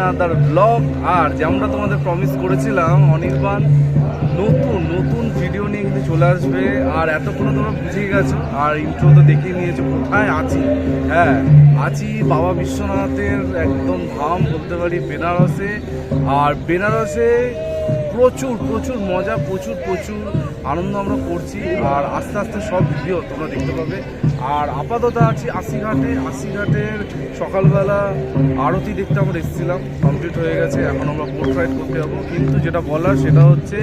Another blog. আর যেমনটা তোমাদের promise করেছিলাম, অনির্বাণ নতুন নতুন ভিডিও নিয়ে কিন্তু চলে আসবে। আর এতক্ষণ তোমরা বুঝেই গেছো, আর ইন্ট্রো তো দেখিয়ে নিয়েছো কোথায় আছি। হ্যাঁ, আছি বাবা বিশ্বনাথের একদম ধাম বলতে পারি, বেনারসে। আর বেনারসে প্রচুর প্রচুর মজা, প্রচুর প্রচুর আনন্দ আমরা করছি। আর আস্তে আস্তে সব ভিডিও তোমরা দেখতে পাবে। আর আপাতত আছি আশিঘাটের সকালবেলা আরতি দেখতে আমরা এসেছিলাম, কমপ্লিট হয়ে গেছে। এখন আমরা বোট রাইড করতে যাবো। কিন্তু যেটা বলার সেটা হচ্ছে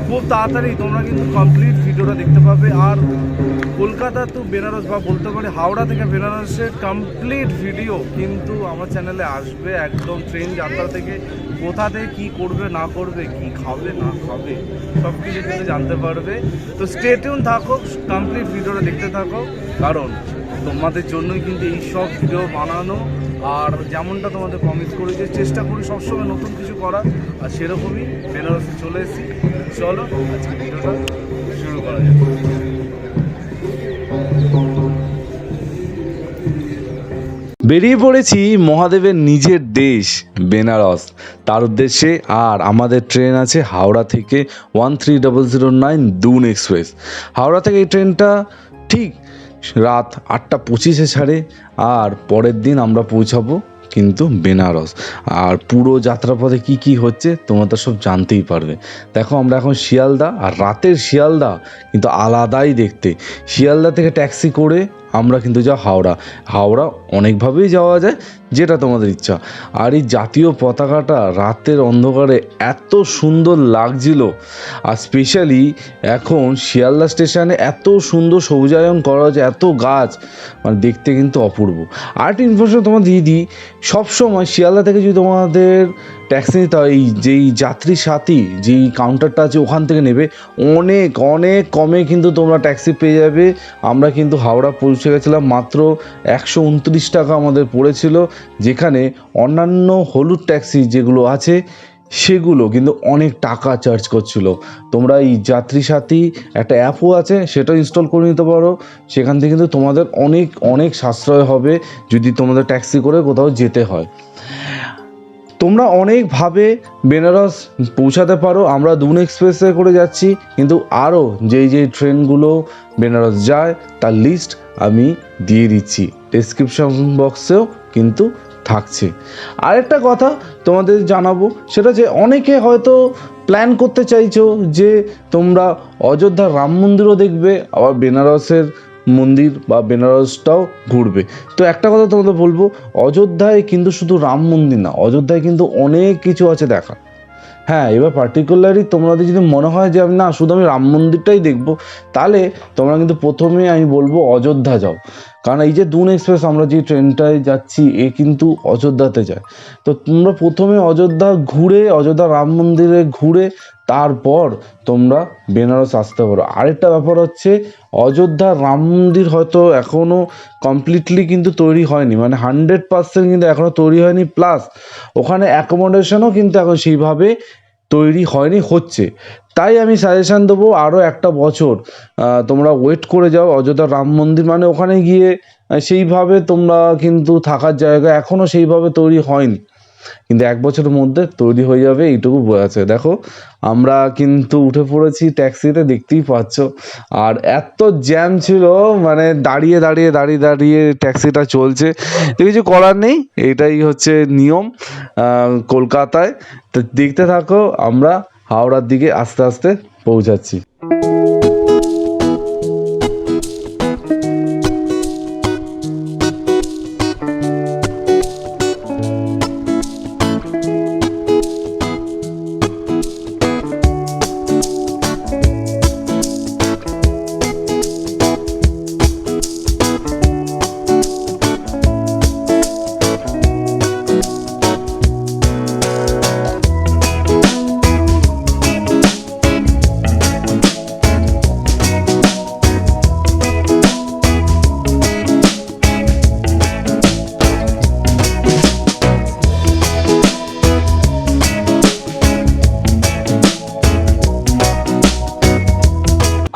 খুব তাড়াতাড়ি তোমরা কিন্তু কমপ্লিট ভিডিওটা দেখতে পাবে। আর কলকাতা টু বেনারস বা বলতে পারি হাওড়া থেকে বেনারসের কমপ্লিট ভিডিও কিন্তু আমার চ্যানেলে আসবে। একদম ট্রেন যাত্রা থেকে কোথা থেকে কী করবে না করবে, কী খাবে না খাবে, সব কিছু কিন্তু জানতে পারবে। তো স্টে টিউন থাকো, কমপ্লিট ভিডিওটা দেখতে থাকো, কারণ তোমাদের জন্যই কিন্তু এই সব ভিডিও বানানো। আর যেমনটা তোমাদের প্রমিস করেছি, চেষ্টা করি সবসময় নতুন কিছু করার। আর সেরকমই বেনারসে চলে এসেছি। চলো আজকে ভিডিওটা শুরু করা যাক। বেরিয়ে পড়েছি মহাদেবের নিজের দেশ বেনারস, তার উদ্দেশ্যে। আর আমাদের ট্রেন আছে হাওড়া থেকে 13009 দুন এক্সপ্রেস। হাওড়া থেকে এই ট্রেনটা ঠিক রাত 8:25 ছাড়ে। আর পরের দিন আমরা পৌঁছাবো কিন্তু বেনারস। আর পুরো যাত্রাপথে কি কি হচ্ছে তোমরা তো সব জানতেই পারবে। দেখো, আমরা এখন শিয়ালদা, আর রাতের শিয়ালদা কিন্তু আলাদাই দেখতে। শিয়ালদা থেকে ট্যাক্সি করে আমরা কিন্তু যাও হাওড়া অনেকভাবেই যাওয়া যায়, যেটা তোমাদের ইচ্ছা। আর এই জাতীয় পতাকাটা রাতের অন্ধকারে এত সুন্দর লাগছিল। আর স্পেশালি এখন শিয়ালদা স্টেশনে এত সুন্দর সবুজায়ন করা হয়েছে, এত গাছ, মানে দেখতে কিন্তু অপূর্ব। আরেকটা ইনফরমেশন তোমার দিয়ে দিই, সবসময় শিয়ালদা থেকে যদি তোমাদের ট্যাক্সি নিতে হয়, এই যেই যাত্রী সাথী যেই কাউন্টারটা আছে ওখান থেকে নেবে, অনেক অনেক কমে কিন্তু তোমরা ট্যাক্সি পেয়ে যাবে। আমরা কিন্তু হাওড়া পৌঁছে গেছিলাম মাত্র 129 টাকা আমাদের পড়েছিল, যেখানে অন্যান্য হলুদ ট্যাক্সি যেগুলো আছে সেগুলো কিন্তু অনেক টাকা চার্জ করছিল। তোমরা এই যাত্রী সাথী একটা অ্যাপও আছে, সেটা ইনস্টল করে নিতে পারো। সেখান থেকে কিন্তু তোমাদের অনেক অনেক সাশ্রয় হবে যদি তোমাদের ট্যাক্সি করে কোথাও যেতে হয়। তোমরা অনেকভাবে বেনারস পৌঁছাতে পারো। আমরা দুন এক্সপ্রেসে করে যাচ্ছি, কিন্তু আরও যেই ট্রেনগুলো বেনারস যায় তার লিস্ট আমি দিয়ে দিচ্ছি, ডেসক্রিপশন বক্সেও কিন্তু থাকছে। আরেকটা কথা তোমাদের জানাবো, সেটা যে অনেকে হয়তো প্ল্যান করতে চাইছো যে তোমরা অযোধ্যার রাম মন্দিরও দেখবে, আবার বেনারসের মন্দির বা বেনারসটাও ঘুরবে। তো একটা কথা তোমাদের বলবো, অযোধ্যায় কিন্তু শুধু রাম মন্দির না, অযোধ্যায় কিন্তু অনেক কিছু আছে দেখা। হ্যাঁ, এবার পার্টিকুলারলি তোমাদের যদি মনে হয় যে না শুধু আমি রাম মন্দিরটাই দেখবো, তাহলে তোমরা কিন্তু প্রথমে আমি বলবো অযোধ্যা যাও। কারণ এই যে দুন এক্সপ্রেস আমরা যে ট্রেনটায় যাচ্ছি এ কিন্তু অযোধ্যাতে যায়। তো তোমরা প্রথমে অযোধ্যা ঘুরে, অযোধ্যা রাম মন্দিরে ঘুরে তারপর তোমরা বেনারস আসতে পারো। আরেকটা ব্যাপার হচ্ছে, অযোধ্যার রাম মন্দির হয়তো এখনও কমপ্লিটলি কিন্তু তৈরি হয়নি, মানে 100% কিন্তু এখনও তৈরি হয়নি। প্লাস ওখানে অ্যাকোমোডেশনও কিন্তু এখন সেইভাবে তৈরি হয়নি, হচ্ছে। তাই আমি সাজেশান দেবো আরও একটা বছর তোমরা ওয়েট করে যাও অযোধ্যা রাম মন্দির। মানে ওখানে গিয়ে সেইভাবে তোমরা কিন্তু থাকার জায়গা এখনও সেইভাবে তৈরি হয়নি, কিন্তু 1 বছরের মধ্যে তৈরি হয়ে যাবে, এইটুকু বোঝাচ্ছে। দেখো, আমরা কিন্তু উঠে পড়েছি ট্যাক্সিতে, দেখতেই পাচ্ছ। আর এত জ্যাম ছিল, মানে দাঁড়িয়ে দাঁড়িয়ে দাঁড়িয়ে দাঁড়িয়ে ট্যাক্সিটা চলছে। তো কিছু করার নেই, এটাই হচ্ছে নিয়ম কলকাতায়। তো দেখতে থাকো, আমরা হাওড়ার দিকে আস্তে আস্তে পৌঁছাচ্ছি।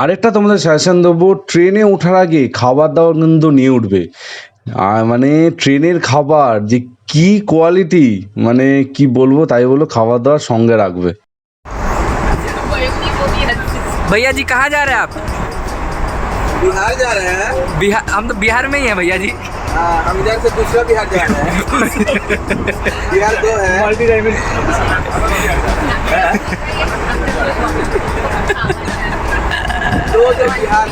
আরেকটা তোমাদের সাজেশন দেবো, ট্রেনে ওঠার আগে খাবার দাবার কিন্তু নিয়ে উঠবে। মানে ট্রেনের খাবার যে কি কোয়ালিটি, মানে কি বলবো, তাই বলো, খাওয়া দাওয়ার সঙ্গে রাখবে। भैया जी कहाँ जा रहे हैं आप? बिहार जा रहे हैं। बिहार, हम तो बिहार में ही हैं भैया जी। हाँ, हम इधर से दूसरा बिहार जा रहे हैं। बिहार 2 है। मल्टी दो जो बिहार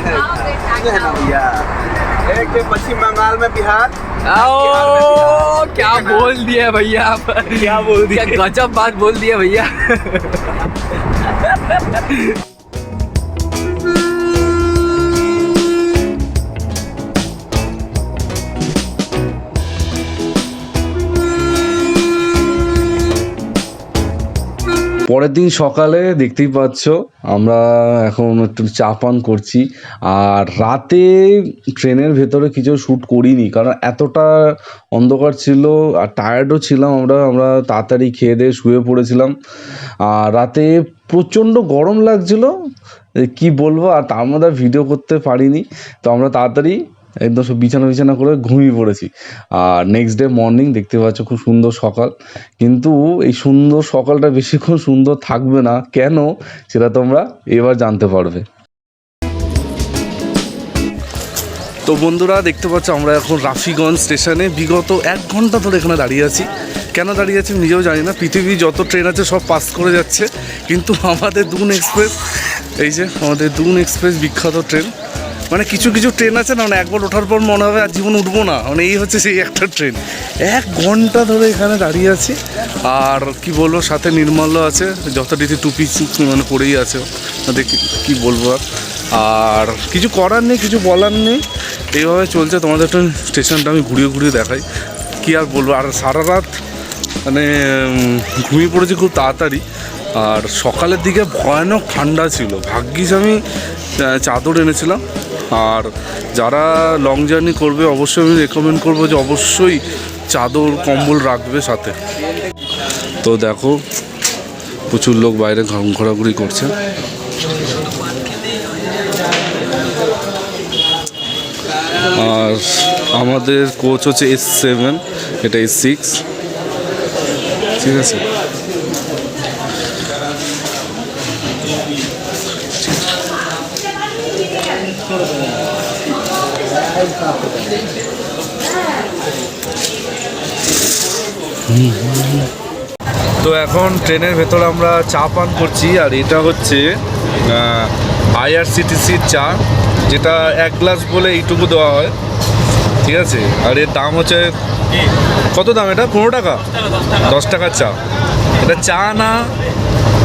है ना भैया, एक जो पश्चिम बंगाल में बिहार। ओ क्या बोल दिया भैया आप, क्या बोल दिया, गजब बात बोल दिया भैया। পরের দিন সকালে দেখতেই পাচ্ছ আমরা এখন একটু চা পান করছি। আর রাতে ট্রেনের ভেতরে কিছু শ্যুট করিনি, কারণ এতটা অন্ধকার ছিল আর টায়ার্ডও ছিলাম। আমরা তাড়াতাড়ি খেয়ে দিয়ে শুয়ে পড়েছিলাম। আর রাতে প্রচণ্ড গরম লাগছিল, কি বলবো, আর তার মধ্যে ভিডিও করতে পারিনি। তো আমরা তাড়াতাড়ি একদম সব বিছানা করে ঘুমিয়ে পড়েছি। আর নেক্সট ডে মর্নিং দেখতে পাচ্ছ খুব সুন্দর সকাল, কিন্তু এই সুন্দর সকালটা বেশিক্ষণ সুন্দর থাকবে না, কেন সেটা তোমরা এবার জানতে পারবে। তো বন্ধুরা দেখতে পাচ্ছ আমরা এখন রাফিগঞ্জ স্টেশনে বিগত 1 ঘন্টা ধরে এখানে দাঁড়িয়ে আছি। কেন দাঁড়িয়ে আছি নিজেও জানি না, পৃথিবীর যত ট্রেন আছে সব পাস করে যাচ্ছে, কিন্তু আমাদের দুন এক্সপ্রেস, এই যে আমাদের দুন এক্সপ্রেস বিখ্যাত ট্রেন, মানে কিছু ট্রেন আছে না, মানে একবার ওঠার পর মনে হবে আর জীবন উঠবো না, মানে এই হচ্ছে সেই একটা ট্রেন। 1 ঘন্টা ধরে এখানে দাঁড়িয়ে আছি। আর কি বলবো, সাথে নির্মল্য আছে, যথারীতি টুপি মানে পরেই আছে, দেখি কি বলবো। আর কিছু করার নেই, কিছু বলার নেই, এইভাবে চলছে। তোমাদের একটু স্টেশনটা আমি ঘুরিয়ে দেখাই, কি আর বলবো। আর সারা রাত মানে ঘুমিয়ে পড়েছি খুব তাড়াতাড়ি। আর সকালের দিকে ভয়ানক ঠান্ডা ছিল, ভাগ্যিস আমি চাদর এনেছিলাম। আর যারা লং জার্নি করবে অবশ্যই আমি রেকমেন্ড করবো যে অবশ্যই চাদর কম্বল রাখবে সাথে। তো দেখো প্রচুর লোক বাইরে ঘোরাঘুরি করছে। আর আমাদের কোচ হচ্ছে S7, এটা S6, ঠিক আছে। তো এখন ট্রেনের ভেতরে আমরা চা পান করছি। আর এটা হচ্ছে IRCTCর চা, যেটা 1 গ্লাস বলে এইটুকু দেওয়া হয়, ঠিক আছে। আর এর দাম হচ্ছে, কত দাম এটা? 15 টাকা, 10 টাকার চা।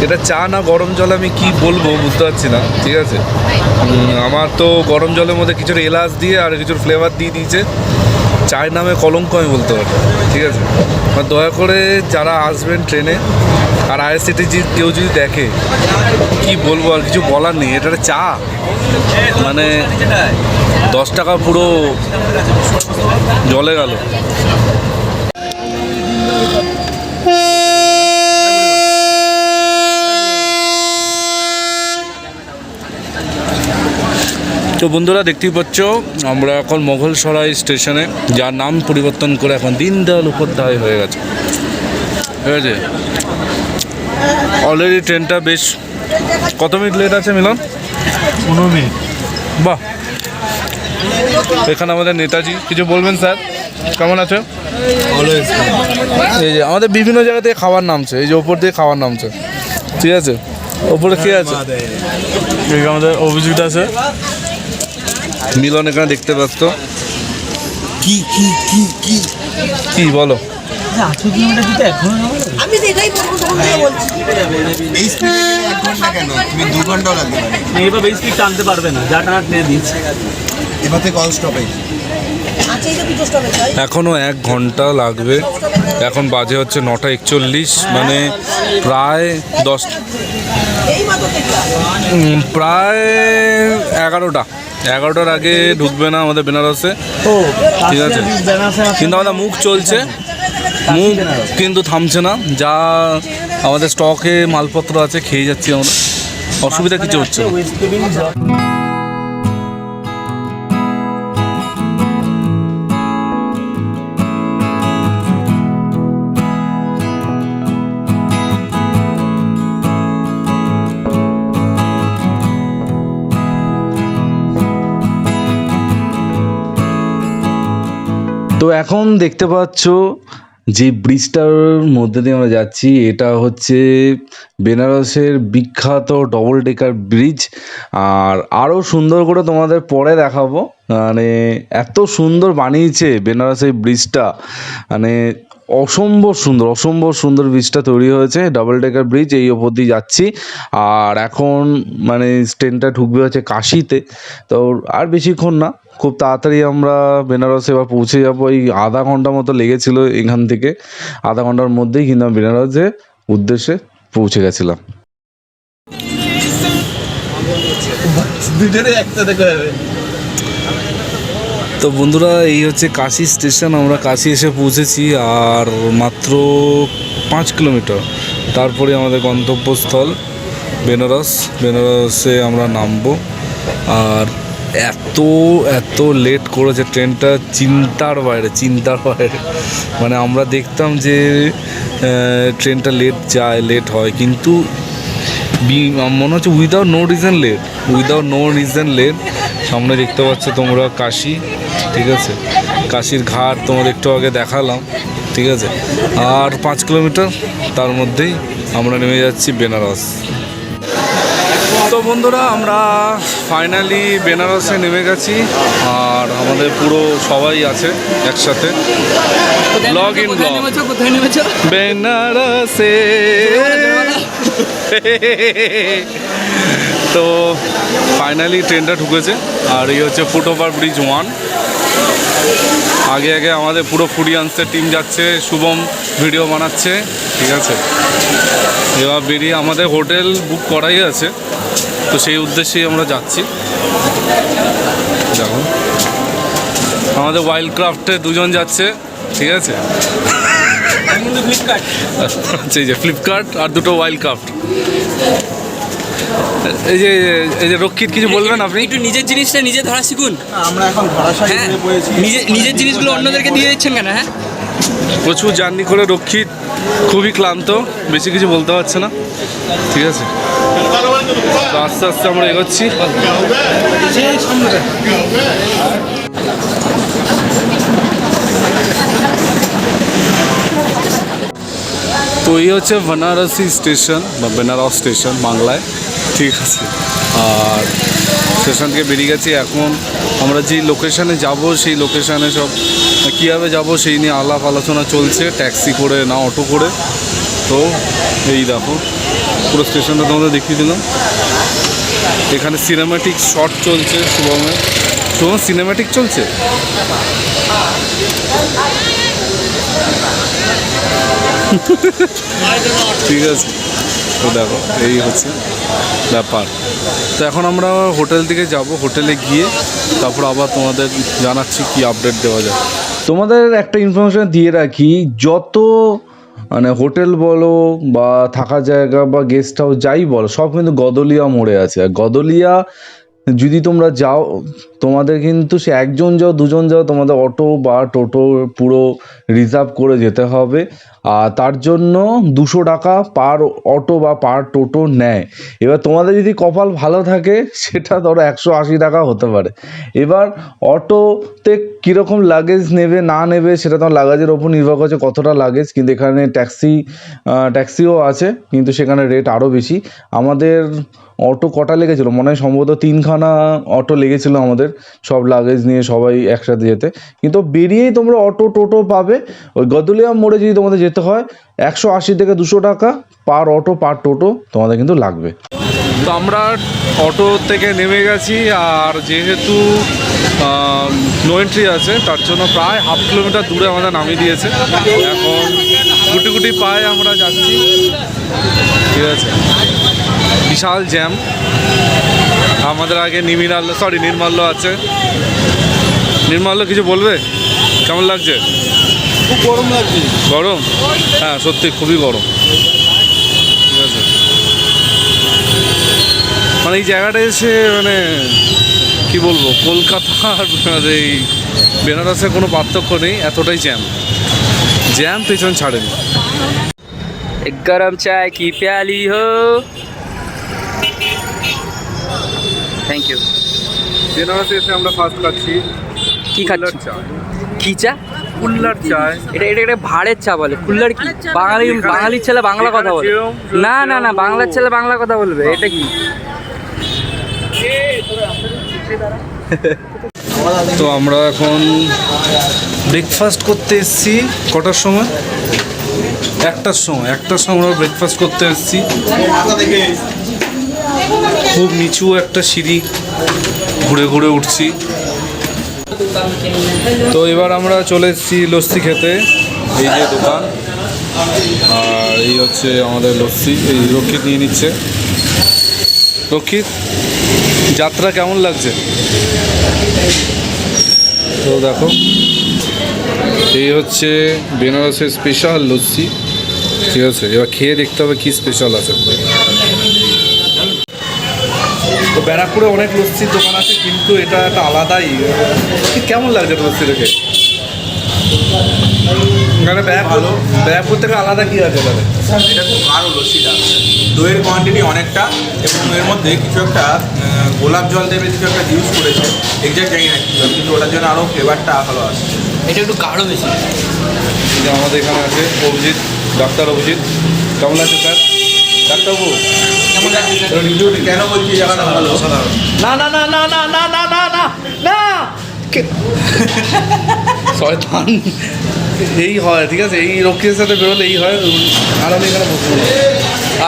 এটা চা না গরম জল, আমি কি বলবো বুঝতে পারছি না, ঠিক আছে। আমার তো গরম জলের মধ্যে কিছুর এলাচ দিয়ে আর কিছুর ফ্লেভার দিয়ে দিয়েছে, চায়ের নামে কলঙ্ক আমি বলতে পারি, ঠিক আছে। দয়া করে যারা আসবেন ট্রেনে আর IRCTC কেউ যদি দেখে, কি বলবো, আর কিছু বলার নেই। এটা চা মানে 10 টাকা পুরো জলে গেল। তো বন্ধুরা দেখতেই পাচ্ছ আমরা এখন মোগলসরাই স্টেশনে, যার নাম পরিবর্তন করে এখন দীনদয়াল উপাধ্যায় হয়ে গেছে, ঠিক আছে। অলরেডি ট্রেনটা বেশ কত মিনিট লেট আছে মিলন? 15 মিনিট। বাহ, এখানে আমাদের নেতাজি, কিছু বলবেন স্যার? কেমন আছে? এই যে আমাদের বিভিন্ন জায়গা থেকে খাবার নামছে, এই যে ওপর দিয়ে খাবার নামছে, ঠিক আছে। ওপরে কে আছে? আমাদের অভিজিৎ আছে। মিলন এখানে দেখতে পাচ্ছ। কি বলো? আমি দেখাই বলবো, তখন থেকে বলছি। এই স্পিডে গেলে 1 ঘন্টা কেন? তুমি 2 ঘন্টাও লাগবে। এইভাবে স্পিড টানতে পারবে না, যা টানা টেনে দিচ্ছে। এবার থেকে অল স্টপেজ। আচ্ছা, এটা দুটো স্টপেজ হয়। এখনও 1 ঘন্টা লাগবে। এখন বাজে হচ্ছে 9:41, মানে প্রায় 10, এই মাত্র দেখলাম। প্রায় 11টার আগে ঢুকবে না আমাদের বেনারসে, ঠিক আছে। কিন্তু আমাদের মুখ চলছে, মুখ কিন্তু থামছে না। যা আমাদের স্টকে মালপত্র আছে খেয়ে যাচ্ছি আমরা, অসুবিধা কিছু হচ্ছে না। তো এখন দেখতে পাচ্ছ যে ব্রিজটার মধ্যে দিয়ে আমরা যাচ্ছি, এটা হচ্ছে বেনারসের বিখ্যাত ডবল ডেকার ব্রিজ। আর আরও সুন্দর করে তোমাদের পরে দেখাবো, মানে এত সুন্দর বানিয়েছে বেনারসের ব্রিজটা, মানে অসম্ভব সুন্দর ব্রিজটা তৈরি হয়েছে, ডাবল ডেকার ব্রিজ। এই ওপর দিয়ে যাচ্ছি আর এখন মানে ট্রেনটা ঢুকবে হচ্ছে কাশিতে। তো আর বেশিক্ষণ না, খুব তাড়াতাড়ি আমরা বেনারসে এবার পৌঁছে যাবো। এই আধা ঘন্টা মতো লেগেছিল এখান থেকে, আধা ঘন্টার মধ্যেই কিন্তু আমি বেনারসে উদ্দেশ্যে পৌঁছে গেছিলাম। তো বন্ধুরা, এই হচ্ছে কাশি স্টেশন। আমরা কাশি এসে পৌঁছেছি আর মাত্র 5 কিলোমিটার, তারপরে আমাদের গন্তব্যস্থল বেনারসে আমরা নামবো। আর এত লেট করেছে ট্রেনটা, চিন্তার বাইরে। মানে আমরা দেখতাম যে ট্রেনটা লেট হয়, কিন্তু মনে হচ্ছে উইদাউট নো রিজন লেট। সামনে দেখতে পাচ্ছ তোমরা কাশি, ঠিক আছে, কাশির ঘাট তোমাদের একটু আগে দেখালাম, ঠিক আছে। আর 5 কিলোমিটার, তার মধ্যেই আমরা নেমে যাচ্ছি বেনারস। তো বন্ধুরা, আমরা ফাইনালি বেনারসে নেমে গেছি আর আমাদের পুরো সবাই আছে একসাথে। ব্লগ কোথায় নেমেছো? বেনারসে। তো ফাইনালি ট্রেনটা ঢুকেছে আর এই হচ্ছে ফুটওভার ব্রিজ 1। আগে আমাদের পুরো ফুডিয়ান্সের টিম যাচ্ছে, শুভম ভিডিও বানাচ্ছে, ঠিক আছে। এবার বেরিয়ে আমাদের হোটেল বুক করাই আছে, তো সেই উদ্দেশ্যেই আমরা যাচ্ছি। দেখো আমাদের ওয়াইল্ড ক্রাফটে 2 জন যাচ্ছে, ঠিক আছে। আচ্ছা, এই যে ফ্লিপকার্ট আর 2টো ওয়াইল্ড ক্রাফট। এই যে রক্ষিত, কিছু বলবেন আপনি? একটু নিজের জিনিসটা নিজে ধরা শিখুন। আমরা এখন ধরাশায়ী হয়ে পড়েছি। নিজের জিনিসগুলো অন্যদেরকে দিয়ে দিচ্ছেন কেন? হ্যাঁ, প্রচুর জার্নি করে রক্ষিত খুবই ক্লান্ত, বেশি কিছু বলতে পারছে না, ঠিক আছে। তো আস্তে আস্তে আমরা এগোচ্ছি। তো এই হচ্ছে বেনারসি স্টেশন বা বেনারস স্টেশন বাংলায়, ঠিক আছে। আর স্টেশন থেকে বেরিয়ে গেছি। এখন আমরা যেই লোকেশানে যাব সেই লোকেশানে সব কীভাবে যাব সেই নিয়ে আলাপ আলোচনা চলছে, ট্যাক্সি করে না অটো করে। তো এই দেখো পুরো স্টেশনটা তোমাদের দেখিয়ে দিলাম। এখানে সিনেম্যাটিক শট চলছে, শুভম সিনেম্যাটিক চলছে। ঠিক আছে, তো দেখো এই হচ্ছে ব্যাপার। তো এখন আমরা হোটেল থেকে যাব, হোটেলে গিয়ে তারপর আবার তোমাদের জানাচ্ছি কি আপডেট দেওয়া যায়। তোমাদের একটা ইনফরমেশন দিয়ে রাখি, যত মানে হোটেল বলো বা থাকার জায়গা বা গেস্ট হাউস যাই বলো, সব কিন্তু গদলিয়া মোড়ে আছে। আর গদলিয়া যদি তোমরা যাও, তোমাদের কিন্তু সে 1 জন যাও 2 জন যাও, তোমাদের অটো বা টোটো পুরো রিজার্ভ করে যেতে হবে। আর তার জন্য 200 টাকা পার অটো বা পার টোটো নেয়। এবার তোমাদের যদি কপাল ভালো থাকে সেটা ধরো 180 টাকা হতে পারে। এবার অটোতে কীরকম লাগেজ নেবে না নেবে সেটা তোমার লাগেজের ওপর নির্ভর করছে কতটা লাগেজ। কিন্তু এখানে ট্যাক্সিও আছে, কিন্তু সেখানে রেট আরও বেশি। আমাদের অটো কটা লেগেছিলো মনে হয়, সম্ভবত 3খানা অটো লেগেছিলো আমাদের, সব লাগেজ নিয়ে সবাই একসাথে যেতে। কিন্তু বেরিয়েই তোমরা অটো টোটো পাবে। ওই গদলিয়া মোড়ে যদি তোমাদের যেতে হয় 180 থেকে 200 টাকা পার অটো পার টোটো তোমাদের কিন্তু লাগবে। তো আমরা অটো থেকে নেমে গেছি, আর যেহেতু নো এন্ট্রি আছে তার জন্য প্রায় 1/2 কিলোমিটার দূরে আমাদের নামিয়ে দিয়েছে। এখন গুটি গুটি পায়ে আমরা যাচ্ছি, ঠিক আছে। বিশাল জ্যাম। আমাদের আগে নির্মাল্য আছে। নির্মাল্য কিছু বলবে? কেমন লাগছে? খুব গরম লাগছে। গরম? হ্যাঁ, সত্যি খুবই গরম, ঠিক আছে। মানে এই জায়গাটা এসে মানে কি বলবো, কলকাতার এই বেনারসের কোনো পার্থক্য নেই, এতটাই জ্যাম পেছন ছাড়েনি। गरम चाय की प्याली हो। Thank you. বেনারসে এসে আমরা ফার্স্ট খাচ্ছি কি খাচ্ছি? চা। কি চা? কুল্লার চায়। এটা এটা এটা ভাড়ের চা বলে, কুল্লার কি? বাঙালির ছেলে বাংলা কথা বলে। না না না, বাংলার ছেলে বাংলা কথা বলবে, এটা কি? তো আমরা এখন ব্রেকফাস্ট করতে এসেছি কটার সময়? একটার সময় আমরা ব্রেকফাস্ট করতে এসেছি। খুব নিচু একটা সিঁড়ি ঘুরে ঘুরে উঠছি। তো এবার আমরা চলে এসেছি লস্যি খেতে। এই যে দোকান, আর এই হচ্ছে আমাদের লস্যি। এই রক্ষিত নিয়ে নিচ্ছে। রক্ষিত, যাত্রা কেমন লাগছে? তো দেখো, এই হচ্ছে বেনারসের স্পেশাল লস্যি। ঠিক আছে, এবার খেয়ে দেখতে হবে কি স্পেশাল আছে। তো ব্যারাকপুরে অনেক লস্যির দোকান আছে, কিন্তু এটা একটা আলাদাই। কেমন লাগছে লস্যি দেখে? মানে ব্যারাকপুর থেকে আলাদা কি আছে তাহলে? এটা খুব আরও লস্যিটা, দইয়ের কোয়ান্টিটি অনেকটা, এবং এর মধ্যে কিছু একটা গোলাপ জল দেবে, কিছু একটা ইউজ করেছে, এক্সাক্ট জানি না কি, কিন্তু ওটার জন্য আরও ফ্লেভারটা ভালো আসে। এটা একটু গাঢ় বেশি। এই যে আমাদের এখানে আছে অভিজিৎ, ডাক্তার অভিজিৎ। কেমন লাগছে স্যার? ডাক্তারবাবু কেমন লাগছে? কেন বলছি জায়গাটা ভালো? না না না না না না না না না না, শয়তান এই হয়। ঠিক আছে, এই রক্ষিতের সাথে বেরোলে এই হয়। আর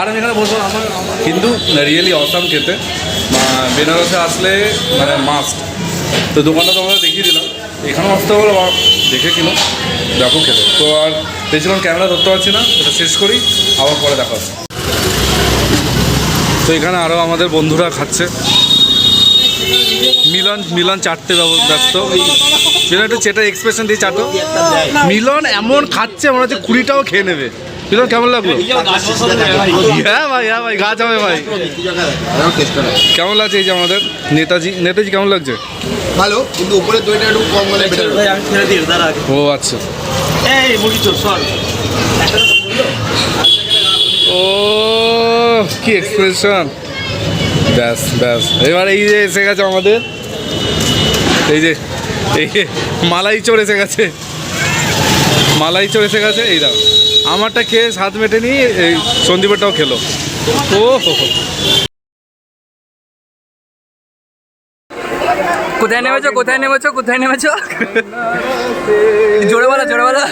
আমি এখানে বসবো আমার কিন্তু রিয়েলি অসাম খেতে। বেনারসে আসলে মানে মাস্ট। তো দোকানটা তো আমরা দেখিয়ে দিলাম, এখানেও আসতে হলো দেখে কিনো, দেখো খেতে। তো আর বেশিক্ষণ ক্যামেরা ধরতে পারছি না, এটা শেষ করি, আবার পরে দেখা হচ্ছে। তো এখানে আরও আমাদের বন্ধুরা খাচ্ছে। মিলন চাটতে ব্যস্ত। মিলন একটু চেটা এক্সপ্রেশন দিয়ে চাটো। মিলন এমন খাচ্ছে মনে হচ্ছে 20টাও খেয়ে নেবে। মিলন কেমন লাগলো? হ্যাঁ ভাই গাছ হবে ভাই। কেমন লাগছে এই যে আমাদের নেতাজি কেমন লাগছে? ভালো, কিন্তু উপরে দইটা একটু কম হলে বেটার। ও আচ্ছা, ও কি এক্সপ্রেশন! ব্যাস এবার এই যে এসে গেছে আমাদের, এই যে মালাই চোর এসে গেছে। এই দাও, আমারটা খেয়ে স্বাদ মেটেনি, এই সন্দীপেরটাও খেলো। ও কোথায় নেমেছো? জোরে বলা